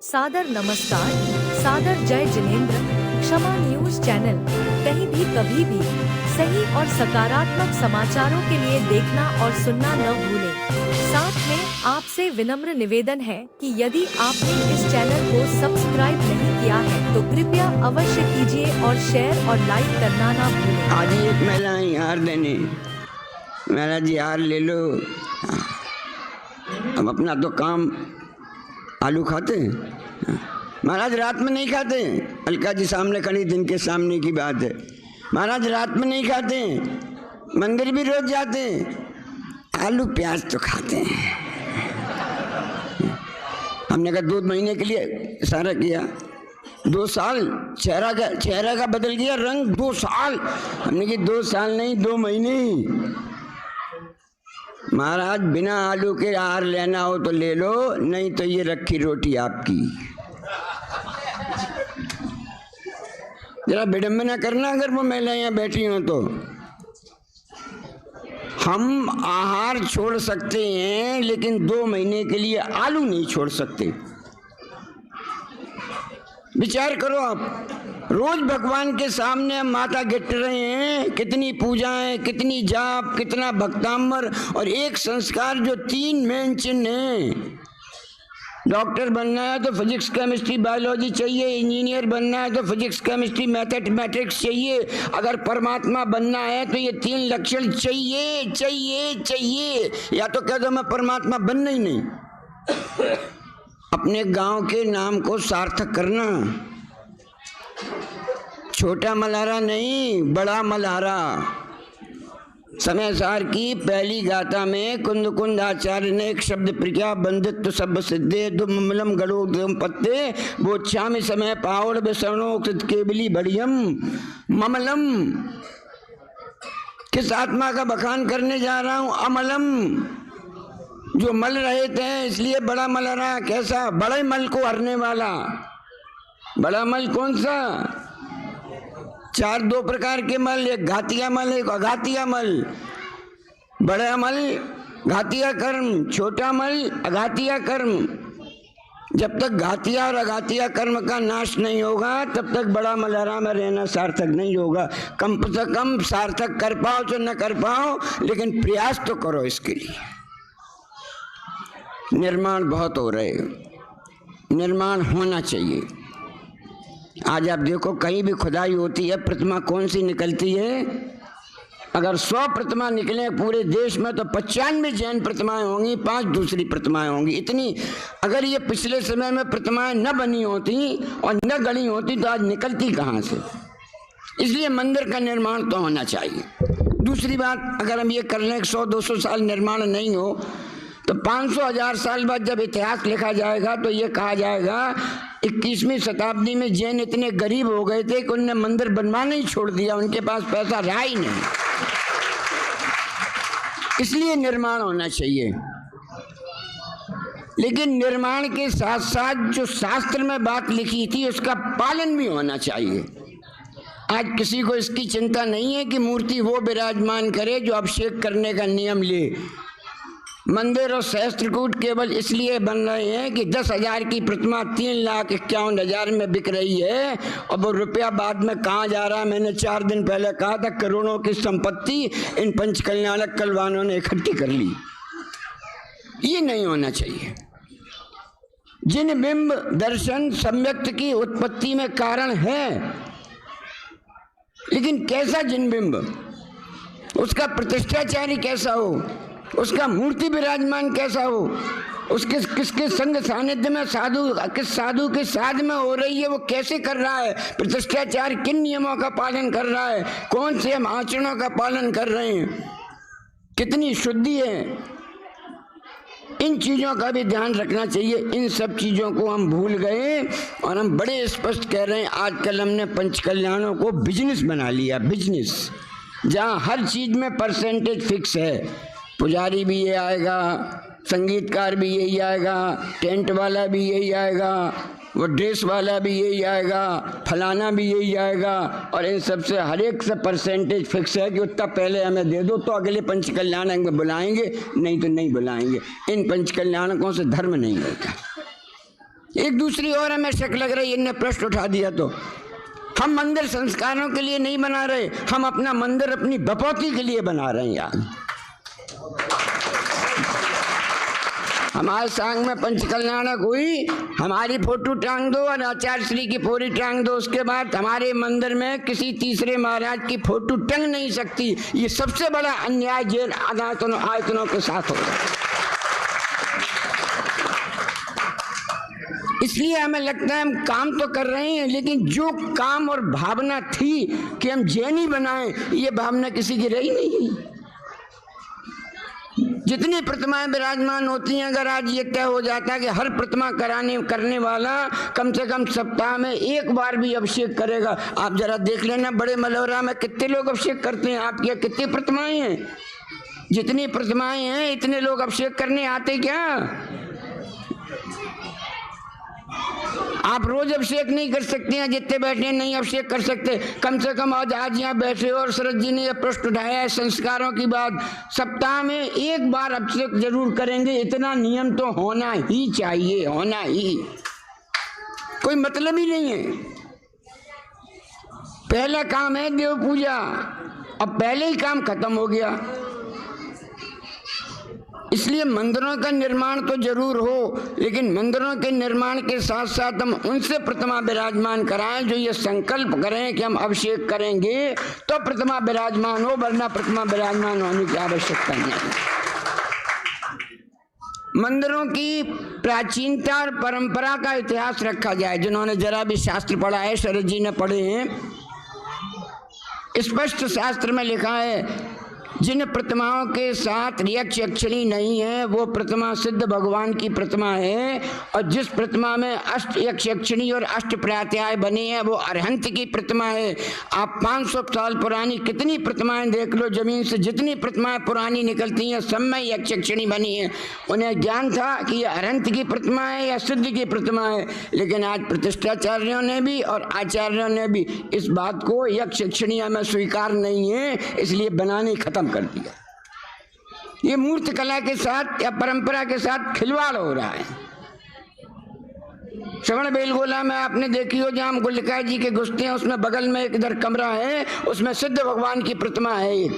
सादर नमस्कार, सादर जय जिनेंद्र। क्षमा न्यूज चैनल कहीं भी कभी भी सही और सकारात्मक समाचारों के लिए देखना और सुनना न भूलें। साथ में आपसे विनम्र निवेदन है कि यदि आपने इस चैनल को सब्सक्राइब नहीं किया है तो कृपया अवश्य कीजिए और शेयर और लाइक करना ना भूलें। आज एक महिला हार देने, महाराज जी हार ले लो। अब अपना तो काम, आलू खाते हैं महाराज, रात में नहीं खाते। अलका जी सामने खड़ी, दिन के सामने की बात है। महाराज रात में नहीं खाते, मंदिर भी रोज जाते हैं, आलू प्याज तो खाते हैं। हमने कहा 2 महीने के लिए इशारा किया, 2 साल चेहरा का बदल गया रंग, 2 साल। हमने कहा 2 साल नहीं, 2 महीने ही। महाराज बिना आलू के आहार लेना हो तो ले लो, नहीं तो ये रखी रोटी आपकी। जरा विडंबना करना अगर वो महिलाएं यहाँ बैठी हो तो। हम आहार छोड़ सकते हैं लेकिन 2 महीने के लिए आलू नहीं छोड़ सकते। विचार करो आप, रोज भगवान के सामने हम माथा गिट रहे हैं, कितनी पूजाएं, कितनी जाप, कितना भक्तांबर, और एक संस्कार जो 3 मेन चिन्ह हैं। डॉक्टर बनना है तो फिजिक्स केमिस्ट्री बायोलॉजी चाहिए, इंजीनियर बनना है तो फिजिक्स केमिस्ट्री मैथमेटिक्स चाहिए, अगर परमात्मा बनना है तो ये 3 लक्षण चाहिए चाहिए चाहिए। या तो कह दो मैं परमात्मा बनना ही नहीं। अपने गांव के नाम को सार्थक करना, छोटा मल्हारा नहीं, बड़ा मल्हारा। समय सार की पहली गाथा में कुंद कुंद आचार्य ने एक शब्द प्रज्ञा बंधित्व सब सिद्धे दुमलम गड़ो पत्ते वो छामी समय पावड़ बेसरणो केवली बढ़ियम ममलम। किस आत्मा का बखान करने जा रहा हूं? अमलम, जो मल रहे थे इसलिए बड़ा मल रहा। कैसा? बड़े मल को हरने वाला। बड़ा मल कौन सा? 2 प्रकार के मल, एक घातिया मल, एक अघातिया मल। बड़ा मल घातिया कर्म, छोटा मल अघातिया कर्म। जब तक घातिया और अघातिया कर्म का नाश नहीं होगा तब तक बड़ा मलहरा में रहना सार्थक नहीं होगा। कम से कम सार्थक कर पाओ तो न कर पाओ, लेकिन प्रयास तो करो इसके लिए। निर्माण बहुत हो रहे, निर्माण होना चाहिए। आज आप देखो कहीं भी खुदाई होती है, प्रतिमा कौन सी निकलती है? अगर 100 प्रतिमा निकले पूरे देश में तो 95 जैन प्रतिमाएं होंगी, 5 दूसरी प्रतिमाएं होंगी। इतनी अगर ये पिछले समय में प्रतिमाएं न बनी होती और न गढ़ी होती तो आज निकलती कहाँ से? इसलिए मंदिर का निर्माण तो होना चाहिए। दूसरी बात, अगर हम ये कर लें 100-200 साल निर्माण नहीं हो तो 500-1000 साल बाद जब इतिहास लिखा जाएगा तो ये कहा जाएगा 21वीं शताब्दी में जैन इतने गरीब हो गए थे कि उन्होंने मंदिर बनवाना ही छोड़ दिया, उनके पास पैसा रहा ही नहीं। इसलिए निर्माण होना चाहिए, लेकिन निर्माण के साथ साथ जो शास्त्र में बात लिखी थी उसका पालन भी होना चाहिए। आज किसी को इसकी चिंता नहीं है कि मूर्ति वो विराजमान करे जो अभिषेक करने का नियम ले। मंदिर और सहस्त्रकूट केवल इसलिए बन रहे हैं कि 10,000 की प्रतिमा 3,51,000 में बिक रही है, और वो रुपया बाद में कहाँ जा रहा है? मैंने 4 दिन पहले कहा था, करोड़ों की संपत्ति इन पंच कल्याणक कलवानों ने इकट्ठी कर ली। ये नहीं होना चाहिए। जिन बिंब दर्शन सम्यक्त की उत्पत्ति में कारण है, लेकिन कैसा जिन बिंब? उसका प्रतिष्ठाचारी कैसा हो, उसका मूर्ति विराजमान कैसा हो, उसके किसके संग सानिध्य में किस साधु के साथ में हो रही है, वो कैसे कर रहा है, प्रतिष्ठाचार किन नियमों का पालन कर रहा है, कौन से हम आचरणों का पालन कर रहे हैं, कितनी शुद्धि है, इन चीजों का भी ध्यान रखना चाहिए। इन सब चीजों को हम भूल गए और हम बड़े स्पष्ट कह रहे हैं आजकल हमने पंच कल्याणों को बिजनेस बना लिया। बिजनेस जहाँ हर चीज में परसेंटेज फिक्स है। पुजारी भी ये आएगा, संगीतकार भी यही आएगा, टेंट वाला भी यही आएगा, वो ड्रेस वाला भी यही आएगा, फलाना भी यही आएगा, और इन सब से हर एक से परसेंटेज फिक्स है कि उतना पहले हमें दे दो तो अगले पंच कल्याण में बुलाएंगे, नहीं तो नहीं बुलाएंगे। इन पंच कल्याणकों से धर्म नहीं होता। एक दूसरी और हमें शक लग रही है, इनने प्रश्न उठा दिया तो। हम मंदिर संस्कारों के लिए नहीं बना रहे, हम अपना मंदिर अपनी बपौती के लिए बना रहे हैं यार। हमारे संग में पंचकल्याणक हुई, हमारी फोटो टांग दो और आचार्य श्री की फोरी टांग दो, उसके बाद हमारे मंदिर में किसी तीसरे महाराज की फोटो टंग नहीं सकती। ये सबसे बड़ा अन्याय जैन आयतनों के साथ होगा। इसलिए हमें लगता है हम काम तो कर रहे हैं, लेकिन जो काम और भावना थी कि हम जैनी बनाएं, ये भावना किसी की रही नहीं। जितनी प्रतिमाएं विराजमान होती हैं, अगर आज ये तय हो जाता है कि हर प्रतिमा करने वाला कम से कम सप्ताह में एक बार भी अभिषेक करेगा, आप जरा देख लेना बड़े मलौरा में कितने लोग अभिषेक करते हैं। आपके यहाँ कितनी प्रतिमाएं हैं? जितनी प्रतिमाएं हैं इतने लोग अभिषेक करने आते क्या? आप रोज अभिषेक नहीं कर सकते हैं, जितने बैठे हैं नहीं अभिषेक कर सकते। कम से कम आज यहाँ बैठे हो और शरद जी ने यह प्रश्न उठाया है संस्कारों की बात, सप्ताह में एक बार अभिषेक जरूर करेंगे, इतना नियम तो होना ही चाहिए, होना ही, कोई मतलब ही नहीं है। पहला काम है देव पूजा, अब पहले ही काम खत्म हो गया। इसलिए मंदिरों का निर्माण तो जरूर हो, लेकिन मंदिरों के निर्माण के साथ साथ हम उनसे प्रतिमा विराजमान कराएं जो ये संकल्प करें कि हम अभिषेक करेंगे तो प्रतिमा विराजमान हो, वरना प्रतिमा विराजमान होने की आवश्यकता नहीं है। मंदिरों की प्राचीनता और परंपरा का इतिहास रखा जाए। जिन्होंने जरा भी शास्त्र पढ़ा है, शरद जी ने पढ़े हैं, स्पष्ट शास्त्र में लिखा है जिन प्रतिमाओं के साथ यक्ष यक्षिणी नहीं है वो प्रतिमा सिद्ध भगवान की प्रतिमा है, और जिस प्रतिमा में अष्ट यक्ष यक्षिणी और अष्ट प्रात्याय बने हैं वो अरहंत की प्रतिमा है। आप 500 साल पुरानी कितनी प्रतिमाएं देख लो, जमीन से जितनी प्रतिमाएं पुरानी निकलती हैं सब में यक्ष यक्षिणी बनी है। उन्हें ज्ञान था कि ये अरहंत की प्रतिमा है या सिद्ध की प्रतिमा है, लेकिन आज प्रतिष्ठाचार्यों ने भी और आचार्यों ने भी इस बात को यक्ष यक्षिणी में स्वीकार नहीं है, इसलिए बनाने खत्म कर दिया। ये मूर्त कला के साथ या परंपरा के साथ खिलवाड़ हो रहा है। श्रवण बेलगोला में आपने देखी हो, जहां हम गुलिका जी के घुसते हैं उसमें बगल में एक इधर कमरा है, उसमें सिद्ध भगवान की प्रतिमा है,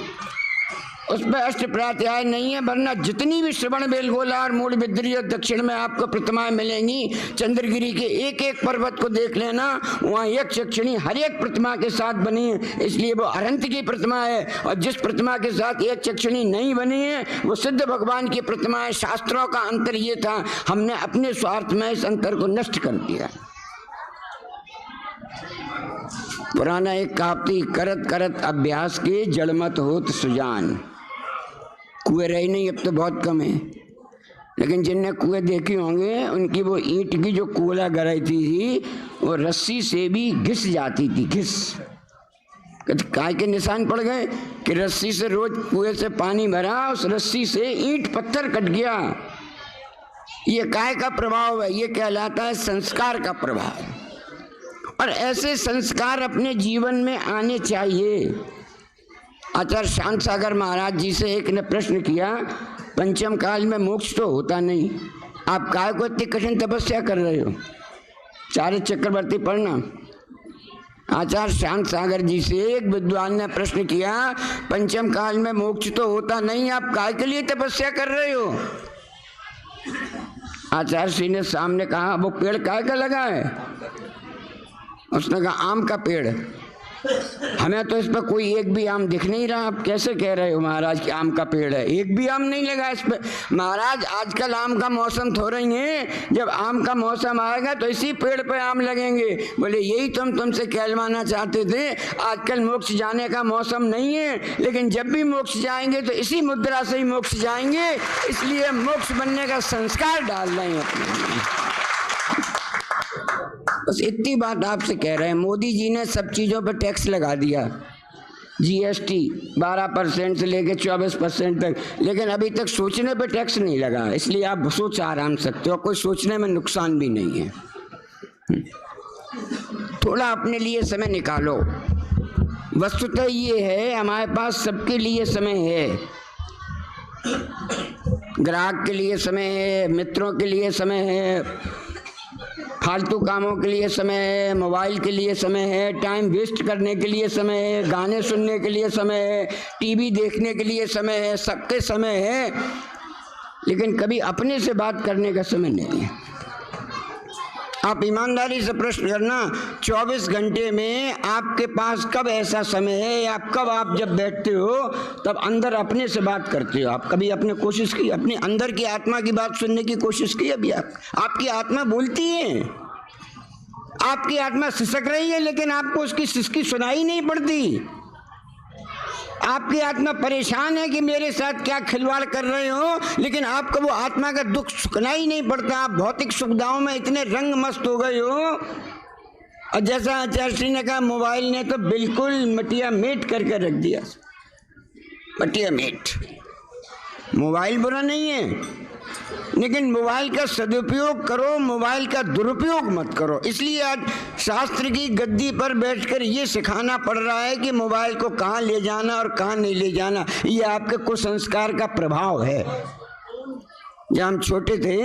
उसमें अष्ट प्रात्याय नहीं है। वरना जितनी भी श्रवण बेलगोला और मूल बिद्री और दक्षिण में आपको प्रतिमाएं मिलेंगी, चंद्रगिरी के एक एक पर्वत को देख लेना, वहाँ यक्ष यक्षिणी हर एक प्रतिमा के साथ बनी है, इसलिए वो अरहंत की प्रतिमा है। और जिस प्रतिमा के साथ यक्ष यक्षिणी नहीं बनी है वो सिद्ध भगवान की प्रतिमा है। शास्त्रों का अंतर ये था, हमने अपने स्वार्थ में इस अंतर को नष्ट कर दिया। पुराना एक कहावती, करत करत अभ्यास के जड़मत होत सुजान। कुएं रहे नहीं, अब तो बहुत कम है, लेकिन जिनने कुएं देखे होंगे उनकी वो ईंट की जो कोला गराई थी वो रस्सी से भी घिस जाती थी, घिस। काय के निशान पड़ गए कि रस्सी से रोज कुएं से पानी भरा, उस रस्सी से ईंट पत्थर कट गया। ये काय का प्रभाव है, ये कहलाता है संस्कार का प्रभाव। और ऐसे संस्कार अपने जीवन में आने चाहिए। आचार्य शांत सागर महाराज जी से एक ने प्रश्न किया, पंचम काल में मोक्ष तो होता नहीं, आप काय को इतनी कठिन तपस्या कर रहे हो? चार्य चक्रवर्ती पढ़ना। आचार्य शांत सागर जी से एक विद्वान ने प्रश्न किया, पंचम काल में मोक्ष तो होता नहीं, आप काय के लिए तपस्या कर रहे हो? आचार्य श्री ने सामने कहा, वो पेड़ काय का लगा है? उसने कहा आम का पेड़। हमें तो इस पर कोई एक भी आम दिख नहीं रहा, आप कैसे कह रहे हो महाराज कि आम का पेड़ है? एक भी आम नहीं लगा इस पे। महाराज आजकल आम का मौसम थोड़ा ही है, जब आम का मौसम आएगा तो इसी पेड़ पे आम लगेंगे। बोले यही तो हम तुमसे कहलवाना चाहते थे, आजकल मोक्ष जाने का मौसम नहीं है, लेकिन जब भी मोक्ष जाएंगे तो इसी मुद्रा से ही मोक्ष जाएंगे, इसलिए मोक्ष बनने का संस्कार डाल रहे हैं अपने। बस इतनी बात आपसे कह रहे हैं। मोदी जी ने सब चीज़ों पर टैक्स लगा दिया, जीएसटी 12% से लेकर 24% तक, लेकिन अभी तक सोचने पर टैक्स नहीं लगा, इसलिए आप सोच आराम सकते हो, कोई सोचने में नुकसान भी नहीं है। थोड़ा अपने लिए समय निकालो। वस्तुतः ये है, हमारे पास सबके लिए समय है, ग्राहक के लिए समय है, मित्रों के लिए समय है, फालतू कामों के लिए समय है, मोबाइल के लिए समय है, टाइम वेस्ट करने के लिए समय है, गाने सुनने के लिए समय है, टीवी देखने के लिए समय है, सबके समय है, लेकिन कभी अपने से बात करने का समय नहीं है। आप ईमानदारी से प्रश्न करना, 24 घंटे में आपके पास कब ऐसा समय है या कब आप जब बैठते हो तब अंदर अपने से बात करते हो? आप कभी अपने कोशिश की, अपने अंदर की आत्मा की बात सुनने की कोशिश की? अभी आपकी आत्मा बोलती है, आपकी आत्मा सिसक रही है, लेकिन आपको उसकी सिसकी सुनाई नहीं पड़ती। आपकी आत्मा परेशान है कि मेरे साथ क्या खिलवाड़ कर रहे हो, लेकिन आपको वो आत्मा का दुख सुनाई नहीं पड़ता। आप भौतिक सुविधाओं में इतने रंग मस्त हो गए हो, और जैसा आचार्य श्री ने कहा, मोबाइल ने तो बिल्कुल मटिया मेट करके रख दिया। मटिया मेट। मोबाइल बुरा नहीं है, लेकिन मोबाइल का सदुपयोग करो, मोबाइल का दुरुपयोग मत करो। इसलिए आज शास्त्र की गद्दी पर बैठकर ये सिखाना पड़ रहा है कि मोबाइल को कहाँ ले जाना और कहाँ नहीं ले जाना। ये आपके कुसंस्कार का प्रभाव है। जब हम छोटे थे,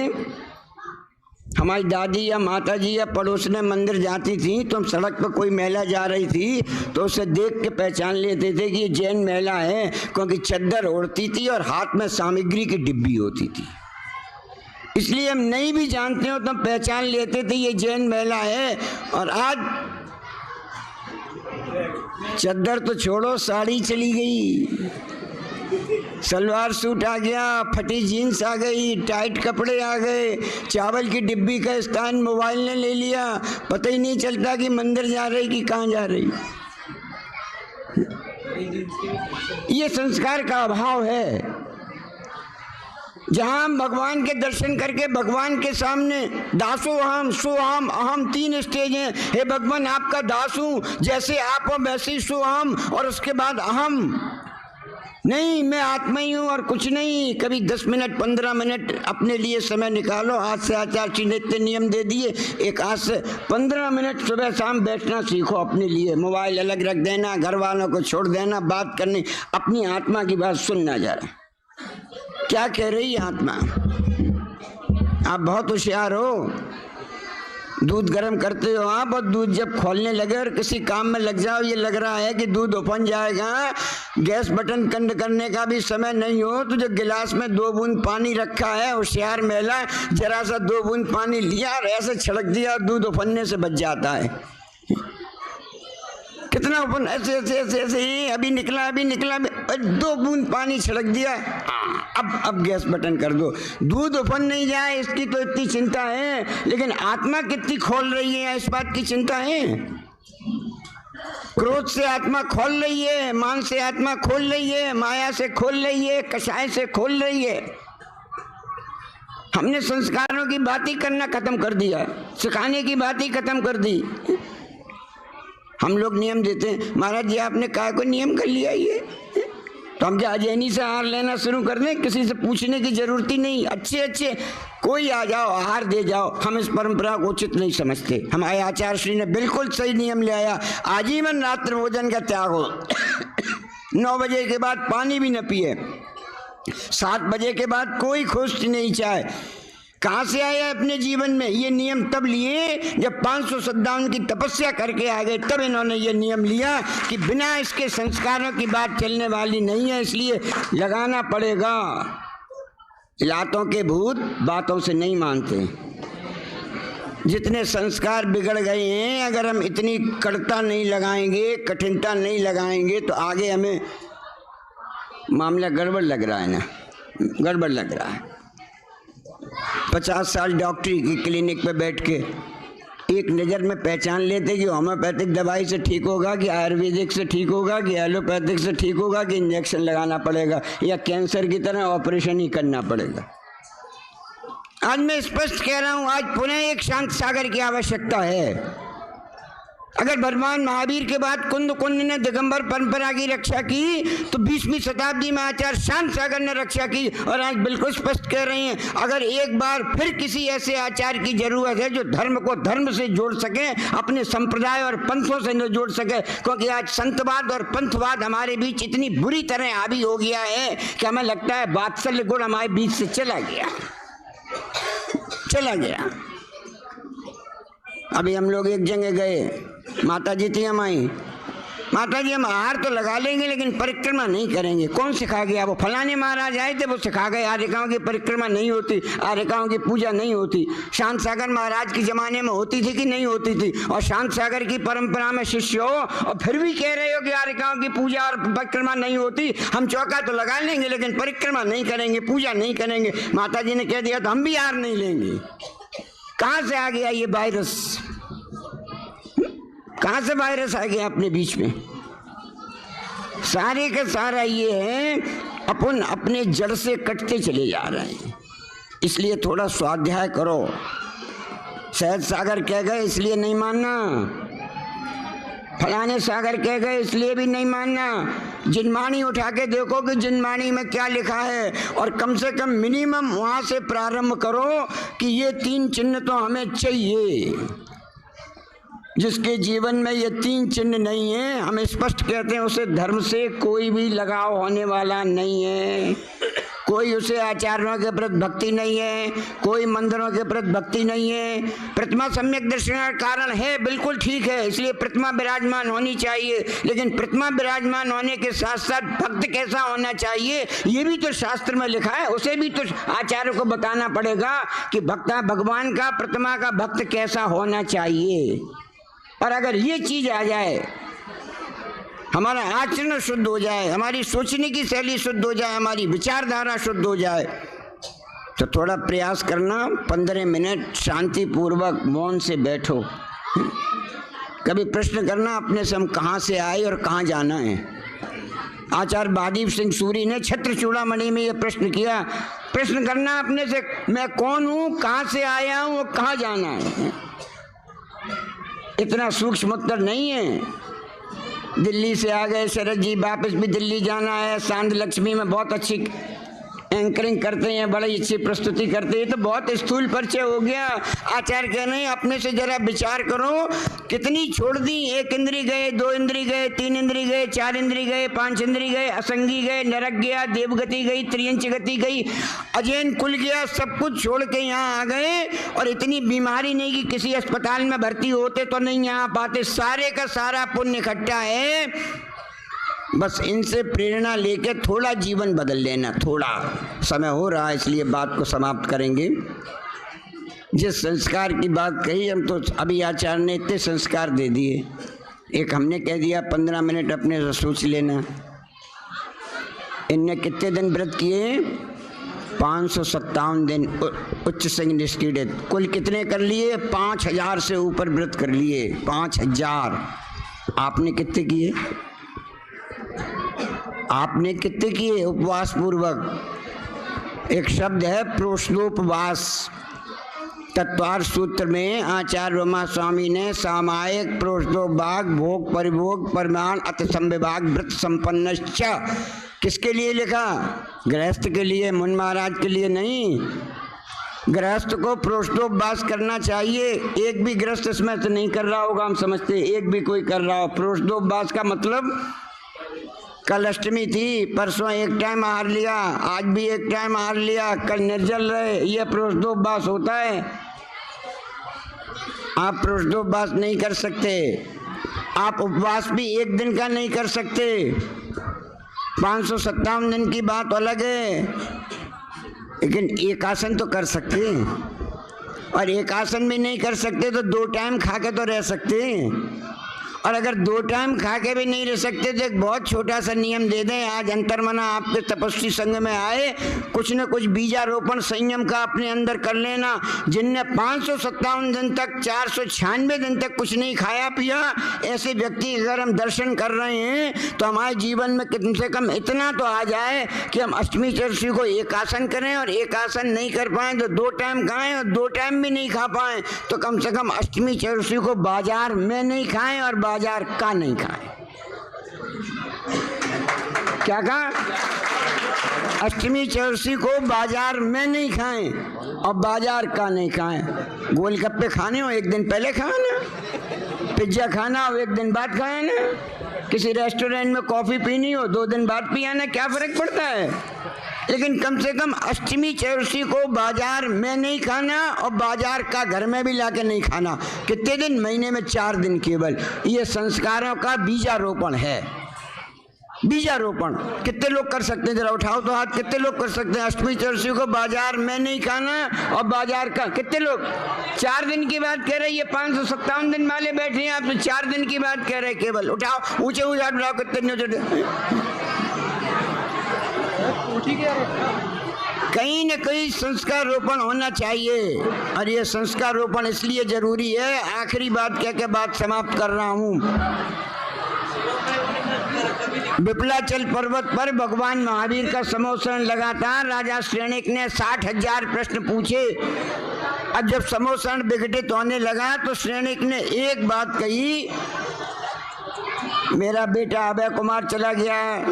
हमारी दादी या माता जी या पड़ोस में मंदिर जाती थी, तो हम सड़क पर कोई महिला जा रही थी तो उसे देख के पहचान लेते थे कि ये जैन महिला है, क्योंकि चद्दर ओढ़ती थी और हाथ में सामग्री की डिब्बी होती थी। इसलिए हम नहीं भी जानते हो तो हम पहचान लेते थे ये जैन महिला है। और आज चद्दर तो छोड़ो, साड़ी चली गई, सलवार सूट आ गया, फटी जीन्स आ गई, टाइट कपड़े आ गए, चावल की डिब्बी का स्थान मोबाइल ने ले लिया। पता ही नहीं चलता कि मंदिर जा रही कि कहाँ जा रही। ये संस्कार का अभाव है। जहां हम भगवान के दर्शन करके भगवान के सामने दासो अहम सो अहम, अहम 3 स्टेज हैं। हे भगवान, आपका दास हूं, जैसे आप हो वैसे ही सो अहम, और उसके बाद अहम नहीं, मैं आत्मा ही हूं और कुछ नहीं। कभी 10 मिनट 15 मिनट अपने लिए समय निकालो। आज से आचार्य जी ने इतने नियम दे दिए, एक आज से 15 मिनट सुबह शाम बैठना सीखो अपने लिए। मोबाइल अलग रख देना, घर वालों को छोड़ देना, बात करनी, अपनी आत्मा की बात सुनना जरा, क्या कह रही है आत्मा। आप बहुत होशियार हो, दूध गर्म करते हो आप, और दूध जब खोलने लगे और किसी काम में लग जाओ, ये लग रहा है कि दूध उफन जाएगा, गैस बटन बंद करने का भी समय नहीं हो, तो जो गिलास में 2 बूंद पानी रखा है, होशियार महिला जरा सा 2 बूंद पानी लिया और ऐसे छिड़क दिया और दूध उफनने से बच जाता है। कितना ओपन, ऐसे ऐसे ऐसे ऐसे ही, अभी निकला 2 बूंद पानी छिड़क दिया, अब गैस बटन कर दो, दूध उफन नहीं जाए इसकी तो इतनी चिंता है, लेकिन आत्मा कितनी खोल रही है इस बात की चिंता है। क्रोध से आत्मा खोल रही है, मान से आत्मा खोल रही है, माया से खोल रही है, कषाय से खोल रही है। हमने संस्कारों की बात ही करना खत्म कर दिया, सिखाने की बात ही खत्म कर दी। हम लोग नियम देते हैं, महाराज जी आपने कहा को नियम कर लिया ये, तो हम क्या अजैनी से आहार लेना शुरू कर दें? किसी से पूछने की जरूरत ही नहीं। अच्छे कोई आ जाओ, आहार दे जाओ। हम इस परंपरा को उचित नहीं समझते। हमारे आचार्य श्री ने बिल्कुल सही नियम ले आया, आजीवन रात्रि भोजन का त्याग हो। 9 बजे के बाद पानी भी न पिए, 7 बजे के बाद कोई खुश्क नहीं चाहे। कहाँ से आया अपने जीवन में ये नियम? तब लिए जब 557 की तपस्या करके आ गए, तब इन्होंने ये नियम लिया कि बिना इसके संस्कारों की बात चलने वाली नहीं है, इसलिए लगाना पड़ेगा। लातों के भूत बातों से नहीं मानते। जितने संस्कार बिगड़ गए हैं, अगर हम इतनी कड़ता नहीं लगाएंगे, कठिनता नहीं लगाएंगे, तो आगे हमें मामला गड़बड़ लग रहा है ना, गड़बड़ लग रहा है। 50 साल डॉक्टरी की क्लिनिक पे बैठ के एक नज़र में पहचान लेते कि होम्योपैथिक दवाई से ठीक होगा, कि आयुर्वेदिक से ठीक होगा, कि एलोपैथिक से ठीक होगा, कि इंजेक्शन लगाना पड़ेगा, या कैंसर की तरह ऑपरेशन ही करना पड़ेगा। आज मैं स्पष्ट कह रहा हूँ, आज पुनः एक शांत सागर की आवश्यकता है। अगर भगवान महावीर के बाद कुंद ने दिगंबर परंपरा की रक्षा की, तो 20वीं शताब्दी में आचार्य शांत सागर ने रक्षा की। और आज बिल्कुल स्पष्ट कह रहे हैं, अगर एक बार फिर किसी ऐसे आचार्य की जरूरत है जो धर्म को धर्म से जोड़ सके, अपने संप्रदाय और पंथों से न जोड़ सके, क्योंकि आज संतवाद और पंथवाद हमारे बीच इतनी बुरी तरह हावी हो गया है कि हमें लगता है वात्सल्य गुण हमारे बीच से चला गया। अभी हम लोग एक जगह गए, माता जी थी हमारी, माता जी हम आहार तो लगा लेंगे लेकिन परिक्रमा नहीं करेंगे। कौन सिखा गया? वो फलाने महाराज आए थे, वो सिखा गए आर्यकाओं की परिक्रमा नहीं होती, आर्यकाओं की पूजा नहीं होती। शांत सागर महाराज के जमाने में होती थी कि नहीं होती थी? और शांत सागर की परंपरा में शिष्य हो और फिर भी कह रहे हो कि आर्यकाओं की पूजा और परिक्रमा नहीं होती। हम चौका तो लगा लेंगे लेकिन परिक्रमा नहीं करेंगे, पूजा नहीं करेंगे। माता जी ने कह दिया तो हम भी आहार नहीं लेंगे। कहाँ से आ गया ये वायरस? कहां से वायरस आ गया अपने बीच में? सारे का सारा ये है, अपन अपने जड़ से कटते चले जा रहे हैं। इसलिए थोड़ा स्वाध्याय करो। सहज सागर कह गए इसलिए नहीं मानना, फलाने सागर कह गए इसलिए भी नहीं मानना। जिनवाणी उठा के देखो कि जिनवाणी में क्या लिखा है, और कम से कम मिनिमम वहां से प्रारंभ करो कि ये 3 चिन्ह तो हमें चाहिए। जिसके जीवन में ये 3 चिन्ह नहीं है, हम स्पष्ट कहते हैं उसे धर्म से कोई भी लगाव होने वाला नहीं है। कोई उसे आचार्यों के प्रति भक्ति नहीं है, कोई मंदिरों के प्रति भक्ति नहीं है। प्रतिमा सम्यक दर्शन का कारण है, बिल्कुल ठीक है, इसलिए प्रतिमा विराजमान होनी चाहिए। लेकिन प्रतिमा विराजमान होने के साथ साथ भक्त कैसा होना चाहिए ये भी तो शास्त्र में लिखा है। उसे भी तो आचार्य को बताना पड़ेगा कि भक्ता भगवान का, प्रतिमा का भक्त कैसा होना चाहिए। और अगर ये चीज आ जाए, हमारा आचरण शुद्ध हो जाए, हमारी सोचने की शैली शुद्ध हो जाए, हमारी विचारधारा शुद्ध हो जाए, तो थोड़ा प्रयास करना, 15 मिनट शांति पूर्वक मौन से बैठो। कभी प्रश्न करना अपने से, हम कहाँ से आए और कहाँ जाना है। आचार्य बहादुर सिंह सूरी ने छत्र चूड़ामणि में यह प्रश्न किया। प्रश्न करना अपने से, मैं कौन हूँ, कहाँ से आया हूँ और कहाँ जाना है। इतना सूक्ष्म उत्तर नहीं है। दिल्ली से आ गए शरद जी, वापस भी दिल्ली जाना है। सांध लक्ष्मी में बहुत अच्छी एंकरिंग करते हैं, बड़ी अच्छी प्रस्तुति करते हैं, तो बहुत स्थूल परिचय हो गया। आचार्य कह रहे हैं अपने से जरा विचार करो, कितनी छोड़ दी। 1 इंद्री गए, 2 इंद्री गए, 3 इंद्री गए, 4 इंद्री गए, 5 इंद्री गए, असंगी गए, नरक गया, देवगति गई, त्रियंच गति गई, अजैन कुल गया, सब कुछ छोड़ के यहाँ आ गए। और इतनी बीमारी नहीं कि किसी अस्पताल में भर्ती होते तो नहीं यहाँ पाते। सारे का सारा पुण्य इकट्ठा है। बस इनसे प्रेरणा लेके थोड़ा जीवन बदल लेना। थोड़ा समय हो रहा है इसलिए बात को समाप्त करेंगे। जिस संस्कार की बात कही, हम तो अभी आचार्य ने इतने संस्कार दे दिए। एक हमने कह दिया 15 मिनट अपने से सोच लेना। इनने कितने दिन व्रत किए? 557 दिन उच्च संघ निष्क्रिय। कुल कितने कर लिए? 5000 से ऊपर व्रत कर लिए। 5000। आपने कितने किए? आपने कितने किए उपवास पूर्वक? एक शब्द है प्रोष्णोपवास। तत्वार सूत्र में आचार्य उमा स्वामी ने सामायिक प्रोष्णोपवास भोग परिभोग परिमाण अत संविभाग व्रत संपन्न किसके लिए लिखा? गृहस्थ के लिए, मुनि महाराज के लिए नहीं। गृहस्थ को प्रोष्णोपवास करना चाहिए। एक भी गृहस्थ इसमें से नहीं कर रहा होगा, हम समझते, एक भी कोई कर रहा हो। प्रोष्णोपवास का मतलब, कल अष्टमी थी, परसों एक टाइम आहार लिया, आज भी एक टाइम आहार लिया, कल निर्जल रहे, यह प्रोष्णोपवास होता है। आप प्रोष्णोपवास नहीं कर सकते। आप उपवास भी एक दिन का नहीं कर सकते। 557 दिन की बात अलग है, लेकिन एक आसन तो कर सकते हैं। और एक आसन भी नहीं कर सकते तो 2 टाइम खा के तो रह सकते हैं। और अगर 2 टाइम खा के भी नहीं रह सकते तो एक बहुत छोटा सा नियम दे दें। आज अंतर्मना आपके तपस्वी संघ में आए, कुछ न कुछ बीजारोपण संयम का अपने अंदर कर लेना। जिनने 557 दिन तक, 496 दिन तक कुछ नहीं खाया पिया, ऐसे व्यक्ति अगर हम दर्शन कर रहे हैं तो हमारे जीवन में कम से कम इतना तो आ जाए कि हम अष्टमी चतुर्दशी को एक आसन करें, और एक आसन नहीं कर पाए तो 2 टाइम खाएं, और 2 टाइम भी नहीं खा पाए तो कम से कम अष्टमी चतुर्दशी को बाजार में नहीं खाएं और बाजार का नहीं खाएं। क्या कहा? अष्टमी चतुर्दशी को बाजार में नहीं खाएं और बाजार का नहीं खाएं। गोलगप्पे खाने हो 1 दिन पहले खाए ना, पिज्जा खाना हो 1 दिन बाद खाए ना, किसी रेस्टोरेंट में कॉफी पीनी हो 2 दिन बाद पिया ना, क्या फर्क पड़ता है? लेकिन कम से कम अष्टमी चतुर्थी को बाजार में नहीं खाना और बाजार का घर में भी लाके नहीं खाना। कितने दिन? महीने में 4 दिन केवल। ये संस्कारों का बीजारोपण है। बीजारोपण कितने लोग कर सकते हैं? जरा उठाओ तो हाथ। कितने लोग कर सकते हैं? अष्टमी चतुर्थी को बाजार में नहीं खाना और बाजार का कितने लोग? 4 दिन की बात कह रहे हैं। ये 557 दिन वाले बैठे हैं, आप तो 4 दिन की बात कह रहे हैं केवल। उठाओ, ऊंचे ऊंचे हाथ उठाओ। कितने? कहीं न कहीं संस्कार रोपण होना चाहिए। और ये संस्कार रोपण इसलिए जरूरी है। आखिरी बात कह के बात समाप्त कर रहा हूं। विप्लाचल पर्वत पर भगवान महावीर का समोत्सरण लगातार राजा श्रेणिक ने 60,000 प्रश्न पूछे। अब जब समोत्सरण विघटित होने लगा तो श्रेणिक ने एक बात कही, मेरा बेटा अभय कुमार चला गया,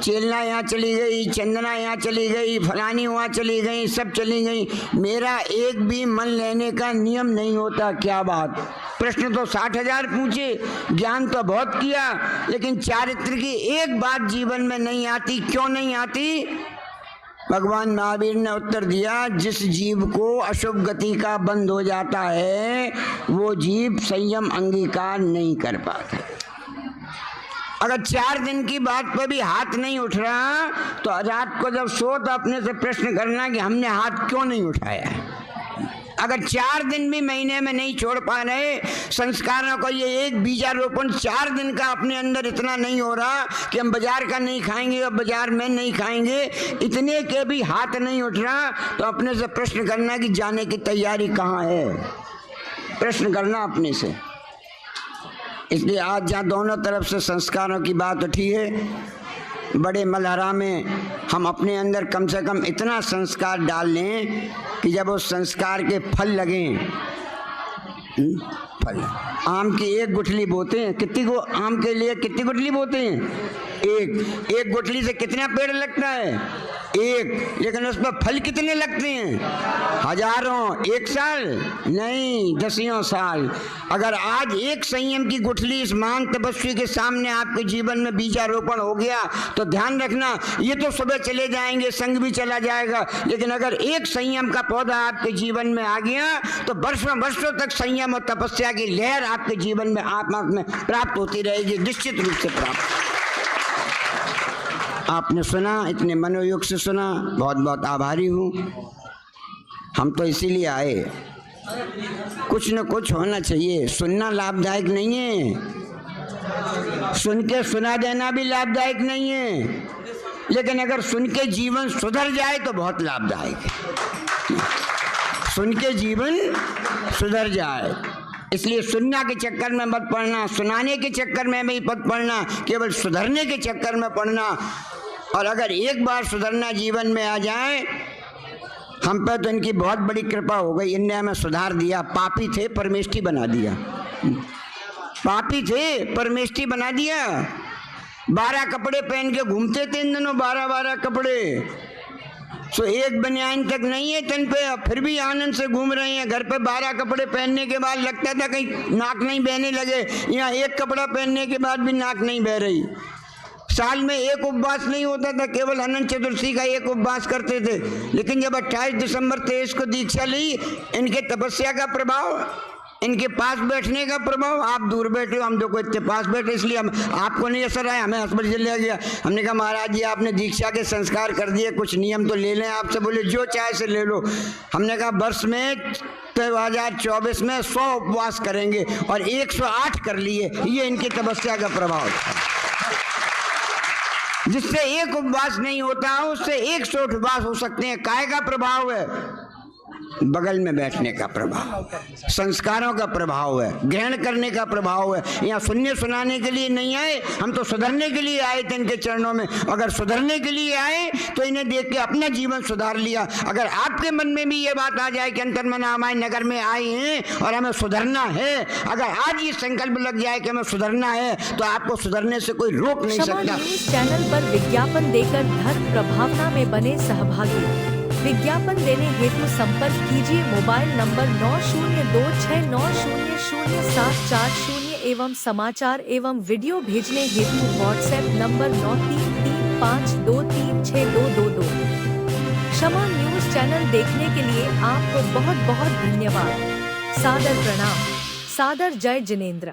चेलना यहाँ चली गई, चंदना यहाँ चली गई, फलानी वहाँ चली गई, सब चली गई, मेरा एक भी मन लेने का नियम नहीं होता। क्या बात! प्रश्न तो 60,000 पूछे, ज्ञान तो बहुत किया, लेकिन चारित्र की एक बात जीवन में नहीं आती। क्यों नहीं आती? भगवान महावीर ने उत्तर दिया, जिस जीव को अशुभ गति का बंध हो जाता है वो जीव संयम अंगीकार नहीं कर पाता। अगर 4 दिन की बात पर भी हाथ नहीं उठ रहा तो रात को जब सो तो अपने से प्रश्न करना कि हमने हाथ क्यों नहीं उठाया। अगर 4 दिन भी महीने में नहीं छोड़ पा रहे संस्कारों को, ये एक बीजारोपण 4 दिन का अपने अंदर इतना नहीं हो रहा कि हम बाजार का नहीं खाएंगे और बाजार में नहीं खाएंगे, इतने के भी हाथ नहीं उठ रहा तो अपने से प्रश्न करना कि जाने की तैयारी कहाँ है। प्रश्न करना अपने से। इसलिए आज जहाँ दोनों तरफ से संस्कारों की बात उठी है, बड़े मलहरा में हम अपने अंदर कम से कम इतना संस्कार डाल लें कि जब उस संस्कार के फल लगें। फल आम की एक गुठली बोते हैं, कितनी को आम के लिए कितनी गुठली बोते हैं? एक गुठली से कितना पेड़ लगता है? एक। लेकिन उस पर फल कितने लगते हैं? हजारों। 1 साल नहीं, 10 साल। अगर आज एक संयम की गुठली इस महान तपस्वी के सामने आपके जीवन में बीजारोपण हो गया तो ध्यान रखना, ये तो सुबह चले जाएंगे, संग भी चला जाएगा, लेकिन अगर एक संयम का पौधा आपके जीवन में आ गया तो वर्षों तक संयम और तपस्या की लहर आपके जीवन में आत्मा में प्राप्त होती रहेगी, निश्चित रूप से प्राप्त। आपने सुना, इतने मनोयोग से सुना, बहुत बहुत आभारी हूँ। हम तो इसीलिए आए, कुछ न कुछ होना चाहिए। सुनना लाभदायक नहीं है, सुन के सुना देना भी लाभदायक नहीं है, लेकिन अगर सुन के जीवन सुधर जाए तो बहुत लाभदायक है। सुन के जीवन सुधर जाए, इसलिए सुनना के चक्कर में मत पड़ना, सुनाने के चक्कर में भी मत पड़ना, केवल सुधरने के चक्कर में पड़ना। और अगर एक बार सुधरना जीवन में आ जाए, हम पर तो इनकी बहुत बड़ी कृपा हो गई, इनने हमें सुधार दिया। पापी थे, परमेष्ठी बना दिया। पापी थे, परमेष्ठी बना दिया। 12 कपड़े पहन के घूमते थे इन दिनों, 12 कपड़े। सो एक बनियान तक नहीं है तन पे, फिर भी आनंद से घूम रहे हैं। घर पे 12 कपड़े पहनने के बाद लगता था कहीं नाक नहीं बहने लगे, यहाँ एक कपड़ा पहनने के बाद भी नाक नहीं बह रही। साल में एक उपवास नहीं होता था, केवल अनंत चतुर्दशी का एक उपवास करते थे। लेकिन जब 28 दिसंबर 23 को दीक्षा ली, इनके तपस्या का प्रभाव, इनके पास बैठने का प्रभाव, आप दूर बैठे हो, हम देखो इतने पास बैठे, इसलिए हम आपको नहीं असर आया, हमें हॉस्पिटल चले गया। हमने कहा महाराज जी आपने दीक्षा के संस्कार कर दिए, कुछ नियम तो ले लें आपसे। बोले जो चाहे से ले लो। हमने कहा वर्ष में 2024 में 100 उपवास करेंगे और 108 कर लिए। ये इनकी तपस्या का प्रभाव था। जिससे एक उपवास नहीं होता उससे 100 उपवास हो सकते हैं। काय का प्रभाव है? बगल में बैठने का प्रभाव, संस्कारों का प्रभाव है, ग्रहण करने का प्रभाव है। यहाँ सुनने सुनाने के लिए नहीं आए, हम तो सुधरने के लिए आए थे इनके चरणों में। अगर सुधरने के लिए आए तो इन्हें देख के अपना जीवन सुधार लिया। अगर आपके मन में भी ये बात आ जाए कि अंतर्मन हमारे नगर में आए हैं और हमें सुधरना है, अगर आज ये संकल्प लग जाए कि हमें सुधरना है तो आपको सुधरने से कोई रोक नहीं क्षमा सकता। न्यूज चैनल पर विज्ञापन देकर धर्म प्रभावना में बने सहभागी। विज्ञापन देने हेतु संपर्क कीजिए मोबाइल नंबर 902690000740 एवं समाचार एवं वीडियो भेजने हेतु व्हाट्सएप नंबर 9335236222। क्षमा न्यूज चैनल देखने के लिए आपको बहुत बहुत धन्यवाद। सादर प्रणाम। सादर जय जिनेंद्र।